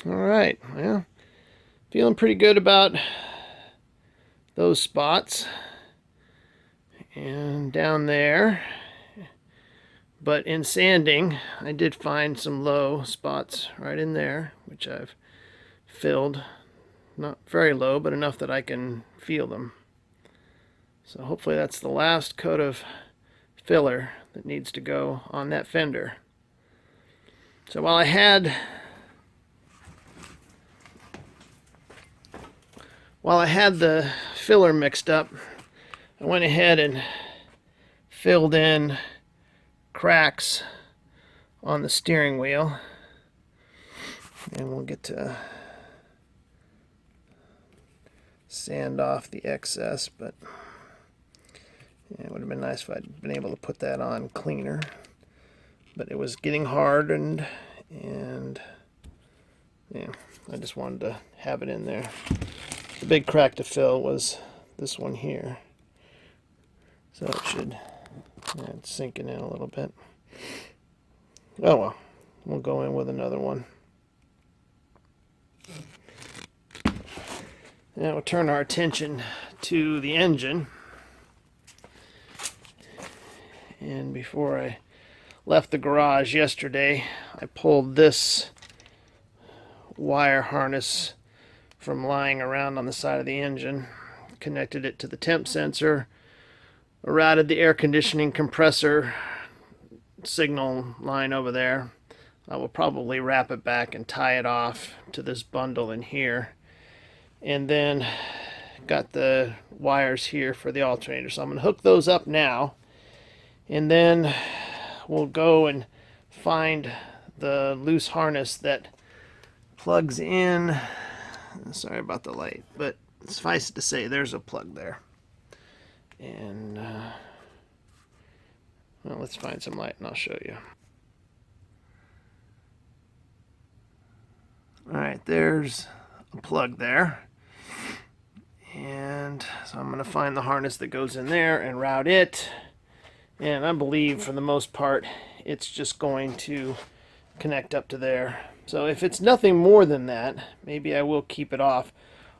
All right, well, feeling pretty good about those spots and down there. But in sanding, I did find some low spots right in there, which I've filled. Not very low, but enough that I can feel them. So hopefully that's the last coat of filler that needs to go on that fender. So while I had the filler mixed up, I went ahead and filled in cracks on the steering wheel, and we'll get to sand off the excess, but yeah, it would have been nice if I'd been able to put that on cleaner, but it was getting hardened, and yeah, I just wanted to have it in there. The big crack to fill was this one here, so it should, yeah, it's sinking in a little bit. Oh well, we'll go in with another one. Now we'll turn our attention to the engine. And before I left the garage yesterday, I pulled this wire harness from lying around on the side of the engine, connected it to the temp sensor, routed the air conditioning compressor signal line over there. I will probably wrap it back and tie it off to this bundle in here. And then got the wires here for the alternator. So I'm going to hook those up now. And then we'll go and find the loose harness that plugs in. Sorry about the light, but suffice it to say there's a plug there. And well, let's find some light and I'll show you. Alright, there's a plug there. And so I'm going to find the harness that goes in there and route it. And I believe for the most part it's just going to connect up to there. So if it's nothing more than that, maybe I will keep it off.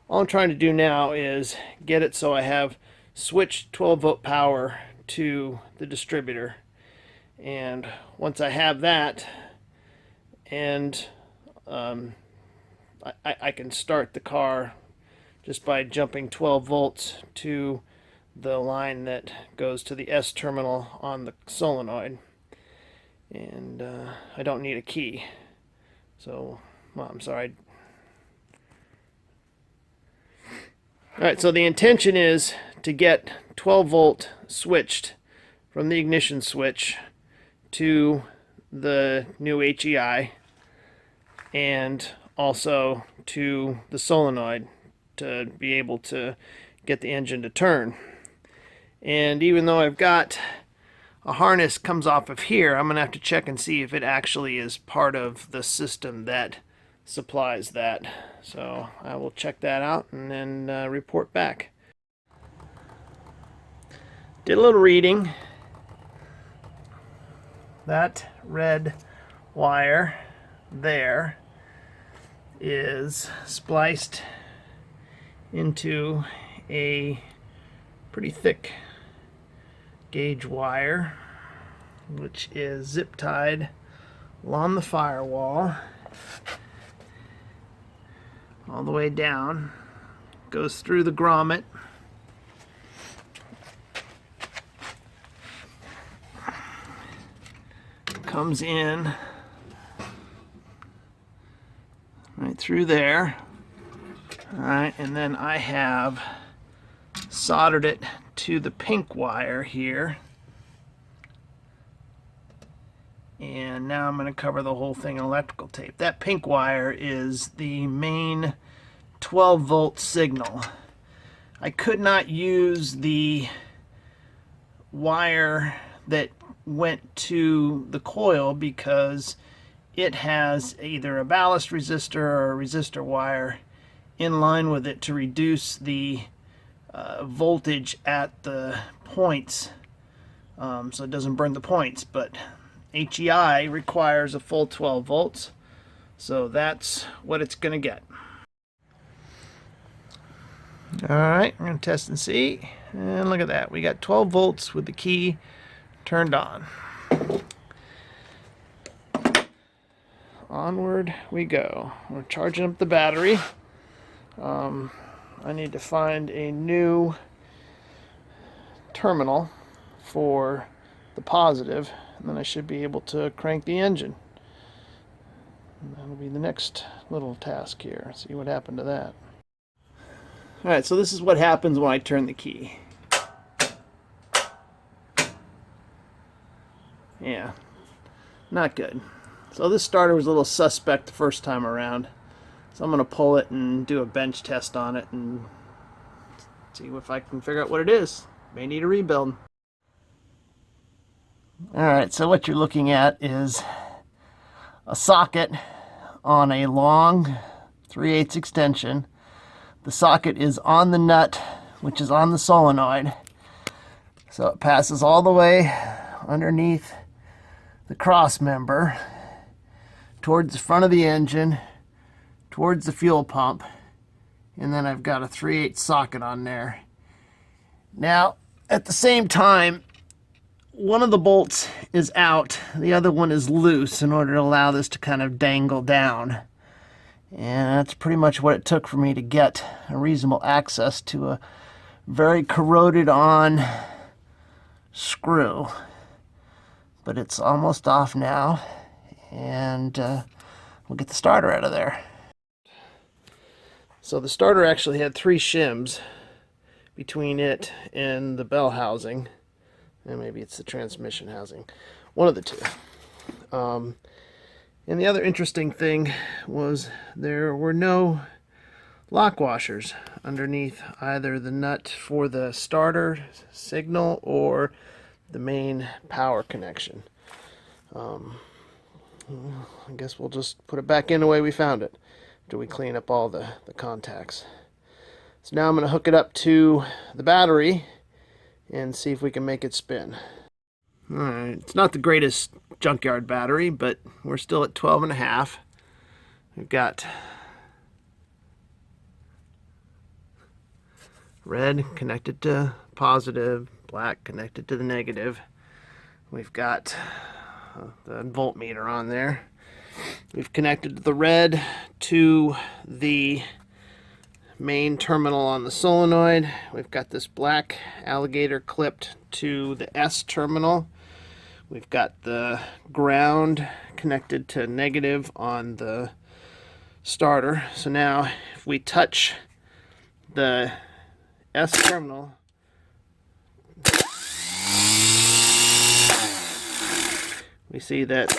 All I'm trying to do now is get it so I have switched 12-volt power to the distributor. And once I have that, and I can start the car just by jumping 12 volts to the line that goes to the S terminal on the solenoid. And I don't need a key. So, well, I'm sorry. Alright, so the intention is to get 12 volt switched from the ignition switch to the new HEI and also to the solenoid to be able to get the engine to turn. And even though I've got a harness comes off of here, I'm going to have to check and see if it actually is part of the system that supplies that. So I will check that out and then report back. Did a little reading. That red wire there is spliced into a pretty thick gauge wire, which is zip tied along the firewall all the way down, goes through the grommet, comes in right through there. Alright, and then I have soldered it to the pink wire here. And now I'm going to cover the whole thing in electrical tape. That pink wire is the main 12 volt signal. I could not use the wire that went to the coil because it has either a ballast resistor or a resistor wire in line with it to reduce the voltage at the points, so it doesn't burn the points. But HEI requires a full 12 volts, So that's what it's going to get. Alright, we're going to test and see. And look at that. We got 12 volts with the key turned on. Onward we go. We're charging up the battery. I need to find a new terminal for the positive, and then I should be able to crank the engine. And that'll be the next little task here. See what happened to that. Alright, so this is what happens when I turn the key. Yeah, not good. So this starter was a little suspect the first time around. So I'm going to pull it and do a bench test on it and see if I can figure out what it is. May need a rebuild. Alright, so what you're looking at is a socket on a long 3/8 extension. The socket is on the nut, which is on the solenoid. So it passes all the way underneath the cross member towards the front of the engine, towards the fuel pump, and then I've got a 3/8 socket on there. Now, at the same time, one of the bolts is out, the other one is loose in order to allow this to kind of dangle down. And that's pretty much what it took for me to get a reasonable access to a very corroded on screw. But it's almost off now, and we'll get the starter out of there. So the starter actually had 3 shims between it and the bell housing, and maybe it's the transmission housing, one of the two. And the other interesting thing was there were no lock washers underneath either the nut for the starter signal or the main power connection. I guess we'll just put it back in the way we found it after we clean up all the contacts. So now I'm going to hook it up to the battery and see if we can make it spin. Alright, it's not the greatest junkyard battery, but we're still at 12.5. We've got red connected to positive, black connected to the negative. We've got the voltmeter on there. We've connected the red to the main terminal on the solenoid. We've got this black alligator clipped to the S terminal. We've got the ground connected to negative on the starter. So now if we touch the S terminal, we see that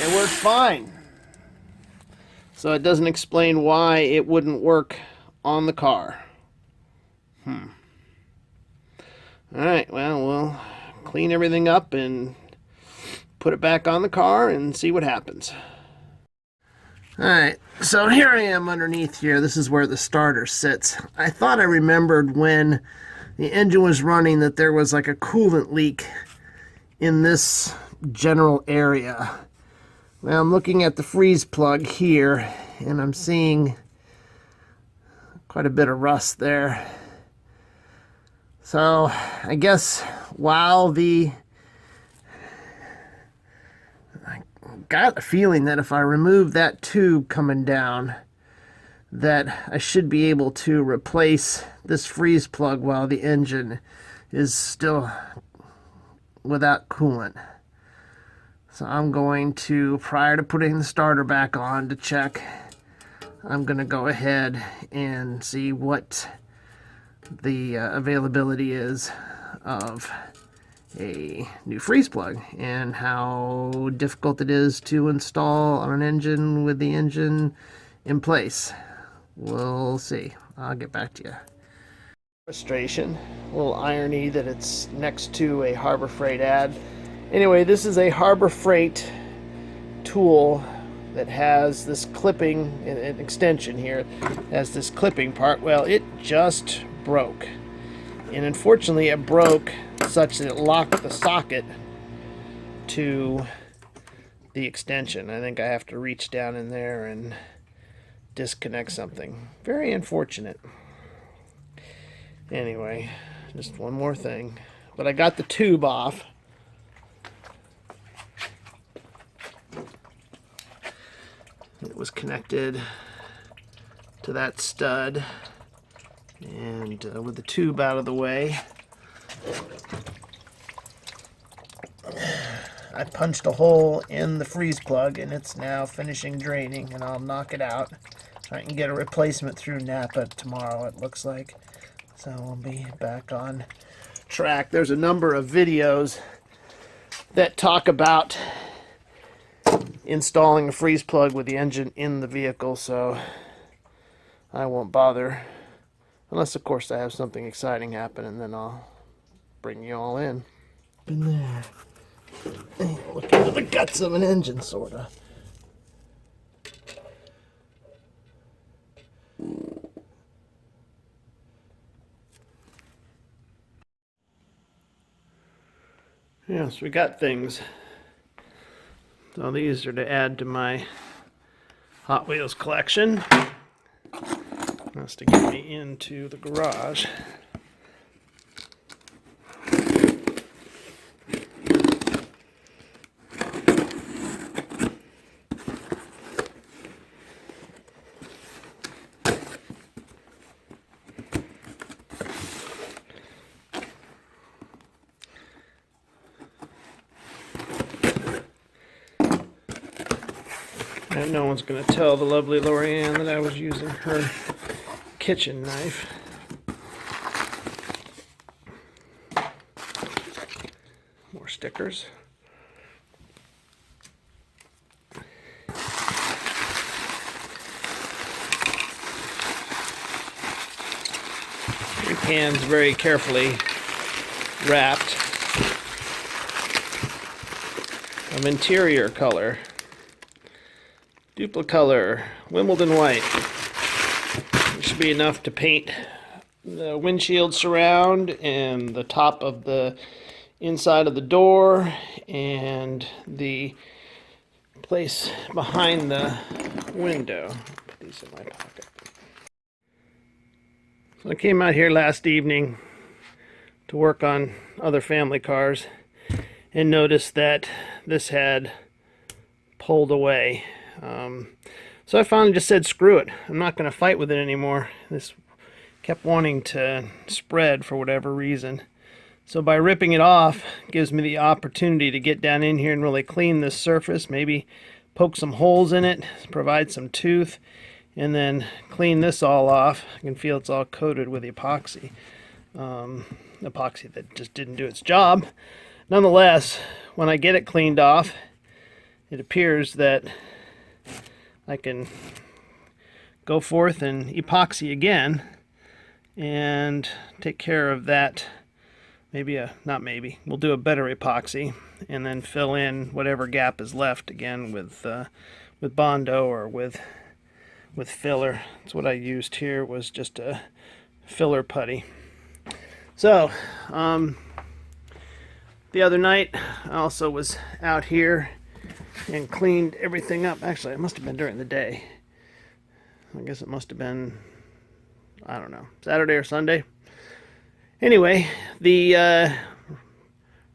it works fine. So it doesn't explain why it wouldn't work on the car. Alright, well, we'll clean everything up and put it back on the car and see what happens. Alright, so here I am underneath here. This is where the starter sits. I thought I remembered when the engine was running that there was like a coolant leak in this general area. Well, I'm looking at the freeze plug here, and I'm seeing quite a bit of rust there. So, I guess while I got a feeling that if I remove that tube coming down, that I should be able to replace this freeze plug while the engine is still without coolant. So I'm going to, prior to putting the starter back on to check, I'm going to go ahead and see what the availability is of a new freeze plug and how difficult it is to install on an engine with the engine in place. We'll see. I'll get back to you. Frustration, a little irony that it's next to a Harbor Freight ad. Anyway, this is a Harbor Freight tool that has this clipping, an extension here, has this clipping part. Well, it just broke. And unfortunately, it broke such that it locked the socket to the extension. I think I have to reach down in there and disconnect something. Very unfortunate. Anyway, just one more thing. But I got the tube off. It was connected to that stud, and with the tube out of the way, I punched a hole in the freeze plug, and it's now finishing draining, and I'll knock it out. I can get a replacement through Napa tomorrow, it looks like. So we'll be back on track. There's a number of videos that talk about installing a freeze plug with the engine in the vehicle, so I won't bother. Unless, of course, I have something exciting happen, and then I'll bring you all in. In there. Look into the guts of an engine, sort of. Yes, we got things. So these are to add to my Hot Wheels collection. That's to get me into the garage. And no one's going to tell the lovely Lorianne that I was using her kitchen knife. More stickers. Three cans very carefully wrapped of interior color. Duplicolor, Wimbledon white. It should be enough to paint the windshield surround and the top of the inside of the door and the place behind the window. Put these in my pocket. So I came out here last evening to work on other family cars and noticed that this had pulled away. So I finally just said, screw it. I'm not going to fight with it anymore. This kept wanting to spread for whatever reason. So by ripping it off, it gives me the opportunity to get down in here and really clean this surface, maybe poke some holes in it, provide some tooth, and then clean this all off. I can feel it's all coated with epoxy. Epoxy that just didn't do its job. Nonetheless, when I get it cleaned off, it appears that I can go forth and epoxy again and take care of that. We'll do a better epoxy and then fill in whatever gap is left again with Bondo or with filler. That's what I used here, was just a filler putty. So the other night I also was out here and cleaned everything up. Actually, it must have been during the day. I guess it must have been, I don't know, Saturday or Sunday. Anyway, the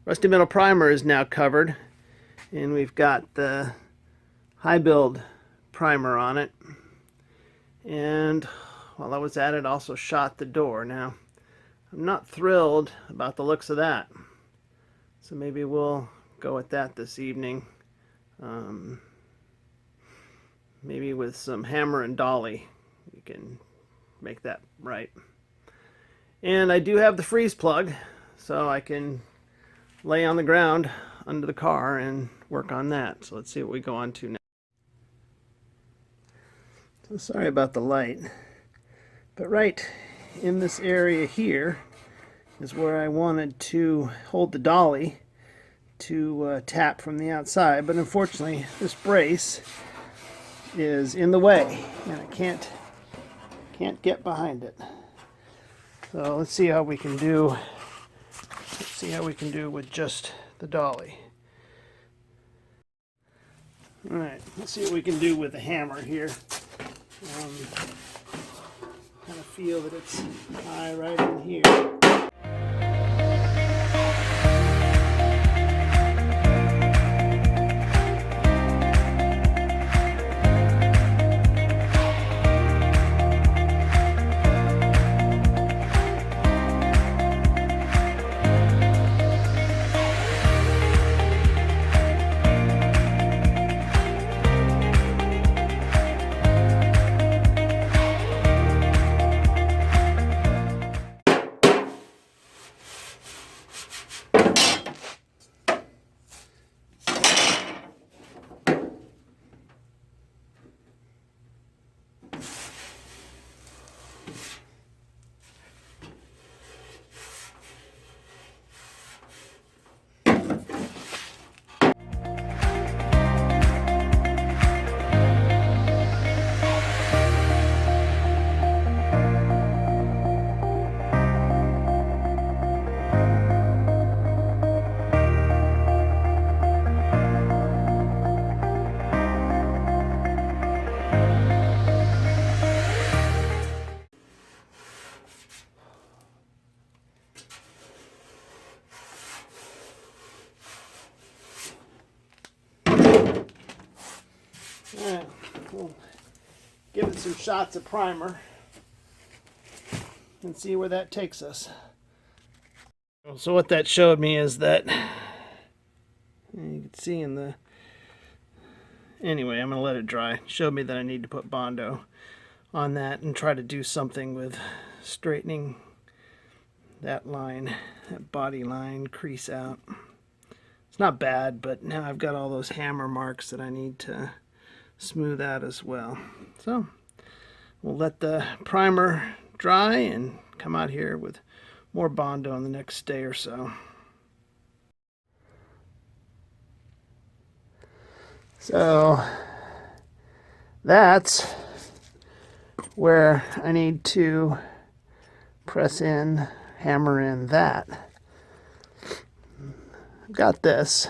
rusty metal primer is now covered, and we've got the high build primer on it. And while I was at it, also shot the door. Now, I'm not thrilled about the looks of that, so maybe we'll go with that this evening. Maybe with some hammer and dolly we can make that right. And I do have the freeze plug, so I can lay on the ground under the car and work on that. So let's see what we go on to now. So sorry about the light, but right in this area here is where I wanted to hold the dolly to tap from the outside, but unfortunately this brace is in the way and I can't get behind it. So let's see how we can do. Let's see how we can do with just the dolly. Alright, let's see what we can do with the hammer here. Kind of feel that it's high right in here. Alright, we'll give it some shots of primer and see where that takes us. So what that showed me is that, you can see in the, anyway, I'm going to let it dry. It showed me that I need to put Bondo on that and try to do something with straightening that line, that body line crease out. It's not bad, but now I've got all those hammer marks that I need to smooth out as well. So we'll let the primer dry and come out here with more Bondo in the next day or so. So that's where I need to press in, hammer in that. I've got this,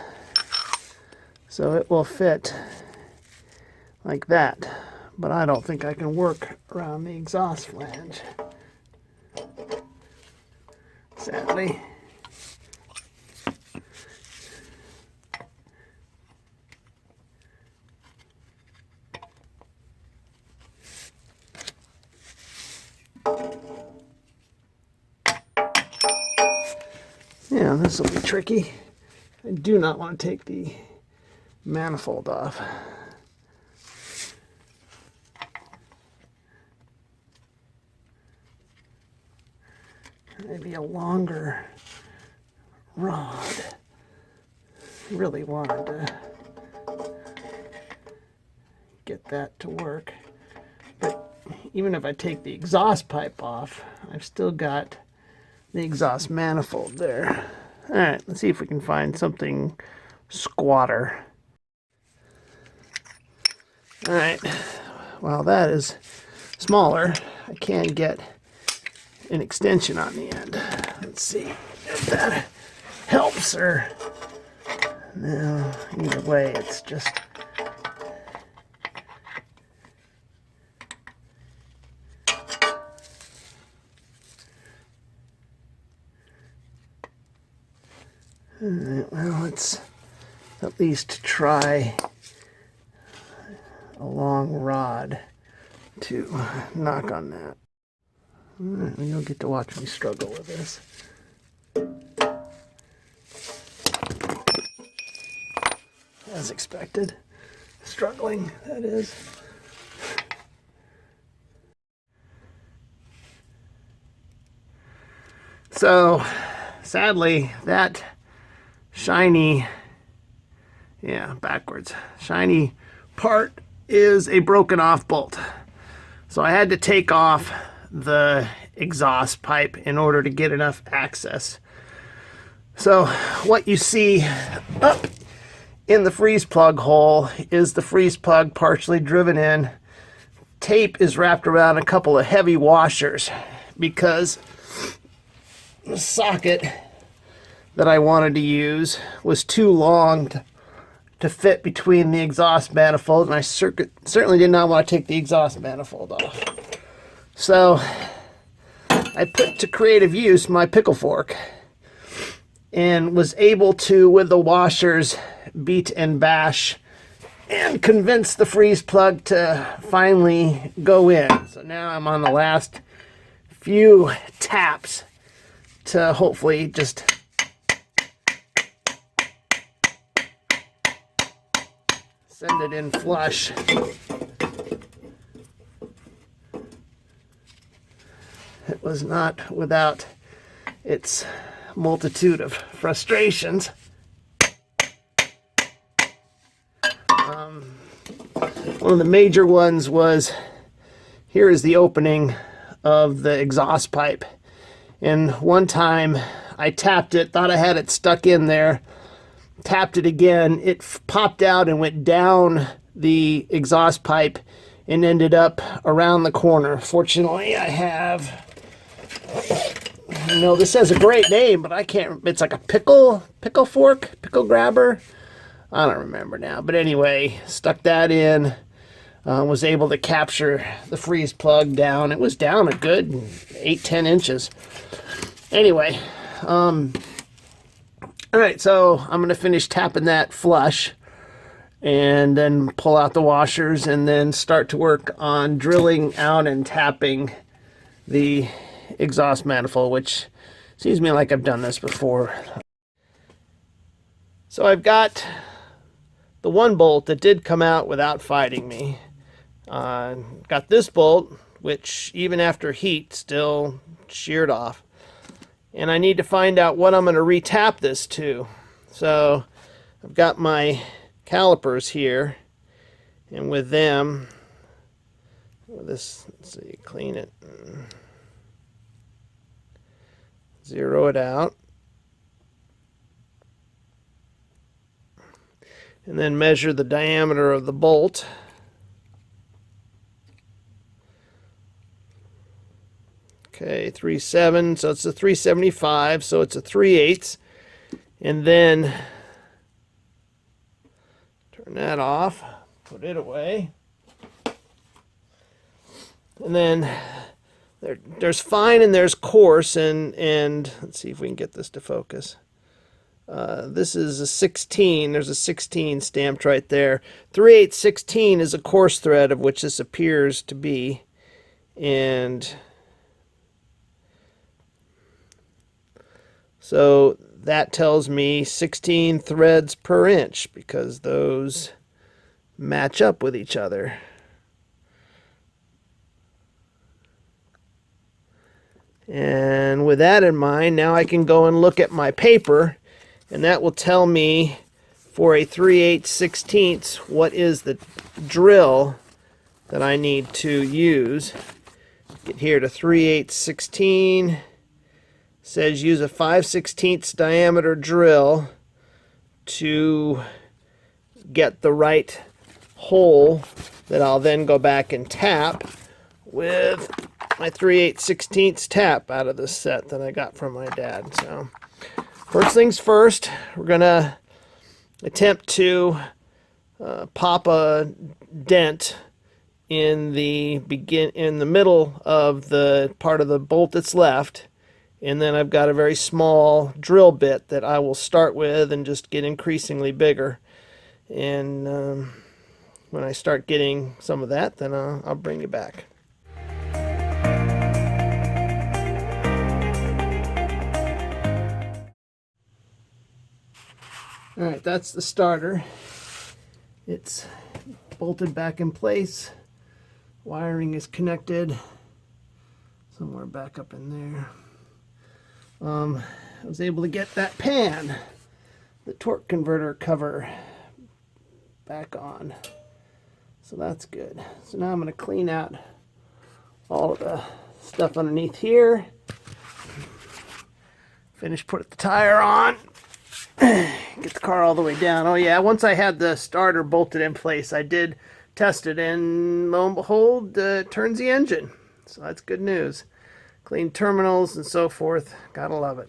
so it will fit like that, but I don't think I can work around the exhaust flange, sadly. Yeah, this will be tricky. I do not want to take the manifold off. Maybe a longer rod. Really wanted to get that to work. But even if I take the exhaust pipe off, I've still got the exhaust manifold there. Alright, let's see if we can find something squatter. Alright, well that is smaller. I can get an extension on the end. Let's see if that helps or no. Either way, it's just alright, well, let's at least try a long rod to knock on that. Alright, well, you'll get to watch me struggle with this. As expected. Struggling, that is. So, sadly, that shiny, shiny part is a broken off bolt. So I had to take off the exhaust pipe in order to get enough access. So what you see up in the freeze plug hole is the freeze plug partially driven in. Tape is wrapped around a couple of heavy washers because the socket that I wanted to use was too long to fit between the exhaust manifold, and I certainly did not want to take the exhaust manifold off. So I put to creative use my pickle fork and was able to, with the washers, beat and bash and convince the freeze plug to finally go in. So now I'm on the last few taps to hopefully just send it in flush. It was not without its multitude of frustrations. One of the major ones was, here is the opening of the exhaust pipe. And one time I tapped it, thought I had it stuck in there, tapped it again, it popped out and went down the exhaust pipe and ended up around the corner. Fortunately, I have, you know, this has a great name, but I can't, it's like a pickle fork, pickle grabber. I don't remember now, but anyway, stuck that in, was able to capture the freeze plug down. It was down a good 8-10 inches. Anyway, all right, so I'm going to finish tapping that flush and then pull out the washers and then start to work on drilling out and tapping the exhaust manifold, which seems to me like I've done this before. So I've got the one bolt that did come out without fighting me. Got this bolt, which even after heat still sheared off. And I need to find out what I'm going to retap this to. So I've got my calipers here, and with them, with this, let's see, clean it, zero it out, and then measure the diameter of the bolt. Okay, 3/7, so it's a 375, so it's a 3/8, and then turn that off, put it away, and then there's fine and there's coarse, and let's see if we can get this to focus. This is a 16, there's a 16 stamped right there. 3/8 16 is a coarse thread, of which this appears to be, and so that tells me 16 threads per inch, because those match up with each other. And with that in mind, now I can go and look at my paper, and that will tell me for a 3/8 16ths what is the drill that I need to use. Get here to 3/8 16. Says use a 5/16 diameter drill to get the right hole that I'll then go back and tap with my 3/8 16ths tap out of this set that I got from my dad. So first things first, we're gonna attempt to pop a dent in the middle of the part of the bolt that's left. And then I've got a very small drill bit that I will start with and just get increasingly bigger. And when I start getting some of that, then I'll bring you back. All right, that's the starter. It's bolted back in place. Wiring is connected somewhere back up in there. I was able to get that pan, the torque converter cover, back on. So that's good. So now I'm going to clean out all of the stuff underneath here. Finish putting the tire on. Get the car all the way down. Oh yeah, once I had the starter bolted in place, I did test it, and lo and behold, it turns the engine. So that's good news. Clean terminals and so forth. Gotta love it.